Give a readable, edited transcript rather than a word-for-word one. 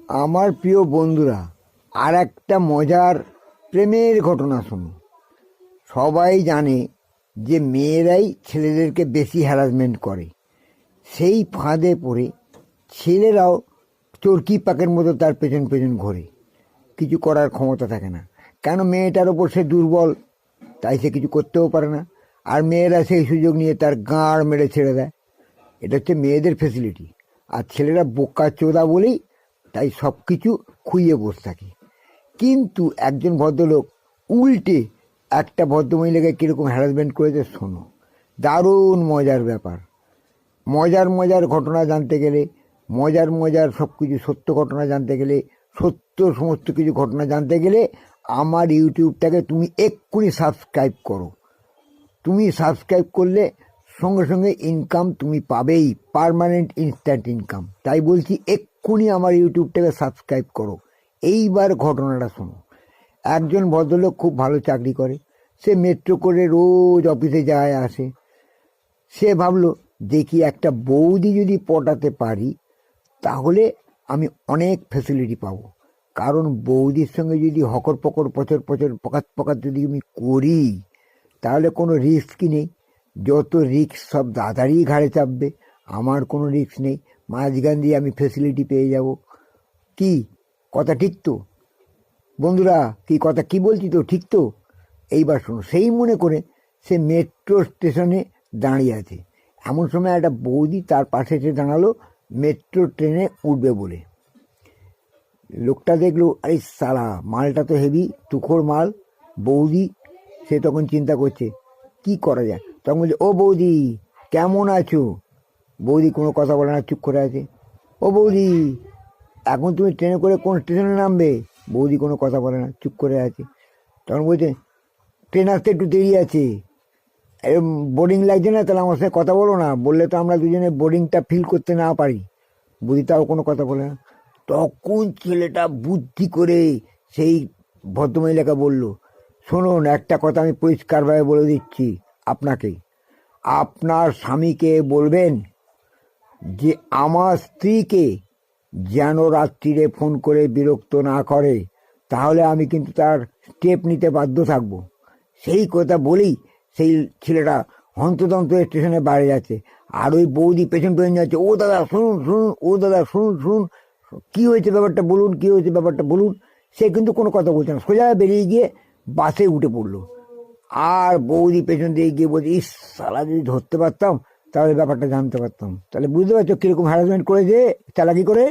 আমার প্রিয় বন্ধুরা, আর একটা মজার প্রেমের ঘটনা শুনো। সবাই জানে যে মেয়েরাই ছেলেদেরকে বেশি হ্যারাসমেন্ট করে। সেই ফাঁদে পড়ে ছেলেরাও চরকি পাকের মতো তার পেছন পেছন ঘোরে। কিছু করার ক্ষমতা থাকে না, কেন মেয়েটার ওপর সে দুর্বল, তাই সে কিছু করতেও পারে না। আর মেয়েরা সেই সুযোগ নিয়ে তার গাঁড় মেরে ছেড়ে দেয়। এটা হচ্ছে মেয়েদের ফেসিলিটি। আর ছেলেরা বোকা চোদা বলেই তাই সব কিছু খুইয়ে বসে থাকে। কিন্তু একজন ভদ্রলোক উল্টে একটা ভদ্রমহিলাকে কীরকম হ্যারাসমেন্ট করেছে শোনো। দারুণ মজার ব্যাপার। মজার মজার ঘটনা জানতে গেলে, মজার সব কিছু সত্য ঘটনা জানতে গেলে, সত্য সমস্ত কিছু ঘটনা জানতে গেলে আমার ইউটিউবটাকে তুমি এক্ষুনি সাবস্ক্রাইব করো। তুমি সাবস্ক্রাইব করলে সঙ্গে সঙ্গে ইনকাম তুমি পাবেই, পার্মানেন্ট ইনস্ট্যান্ট ইনকাম। তাই বলছি এক্ষুনি আমার ইউটিউবটাকে সাবস্ক্রাইব করো। এইবার ঘটনাটা শোনো। একজন ভদ্রলোক খুব ভালো চাকরি করে। সে মেট্রো করে রোজ অফিসে যায় আসে। সে ভাবলো, দেখি একটা বৌদি যদি পটাতে পারি তাহলে আমি অনেক ফ্যাসিলিটি পাবো। কারণ বৌদির সঙ্গে যদি হকর পকর পচর পচর পকাত পকাত যদি আমি করি তাহলে কোনো রিস্কই নেই। যত রিস্ক সব দাদারই ঘাড়ে চাপবে, আমার কোনো রিস্ক নেই। মাঝখান দিয়ে আমি ফ্যাসিলিটি পেয়ে যাব। কি কথা ঠিক তো বন্ধুরা? কি কথা কি বলছি তো ঠিক তো? এইবার শোনো। সেই মনে করে সে মেট্রো স্টেশনে দাঁড়িয়ে আছে। এমন সময় একটা বৌদি তার পাশে এসে দাঁড়ালো মেট্রো ট্রেনে উঠবে বলে। লোকটা দেখলো, আরে সালা, মালটা তো হেভি তুখোর মাল। বৌদি সে তখন চিন্তা করছে কি করা যায়। তখন বলছে, ও বৌদি কেমন আছো? বৌদি কোনো কথা বলে না, চুপ করে আছে। ও বৌদি, এখন তুমি ট্রেনে করে কোন স্টেশনে নামবে? বৌদি কোনো কথা বলে না, চুপ করে আছে। তখন বলছে, ট্রেন আসতে একটু দেরি আছে, বোর্ডিং লাগছে না, তাহলে আমার সাথে কথা বলো না, বললে তো আমরা দুজনে বোর্ডিংটা ফিল করতে না পারি। বৌদি তাও কোনো কথা বলে না। তখন ছেলেটা বুদ্ধি করে সেই ভদ্রমহিলাকে বলল, শুনুন, একটা কথা আমি পরিষ্কারভাবে বলে দিচ্ছি আপনাকে। আপনার স্বামীকে বলবেন যে আমার স্ত্রীকে যেন রাত্রিরে ফোন করে বিরক্ত না করে, তাহলে আমি কিন্তু তার স্টেপ নিতে বাধ্য থাকবো। সেই কথা বলেই সেই ছেলেটা হন্তদন্ত স্টেশনে বাইরে যাচ্ছে। আর ওই বৌদি পেছন পেছন যাচ্ছে, ও দাদা শুনুন শুনুন, ও দাদা শুনুন শুনুন, কী হয়েছে ব্যাপারটা বলুন, কী হয়েছে ব্যাপারটা বলুন। সে কিন্তু কোনো কথা বলছে না, সোজা বেরিয়ে গিয়ে বাসে উঠে পড়লো। আর বৌদি পেছন দিয়ে গিয়ে বলছে, ইস সালা, যদি ধরতে পারতাম তাহলে ব্যাপারটা জানতে পারতাম। তাহলে বুঝতে পারছো কীরকম হ্যারাসমেন্ট করেছে চালাকি করে।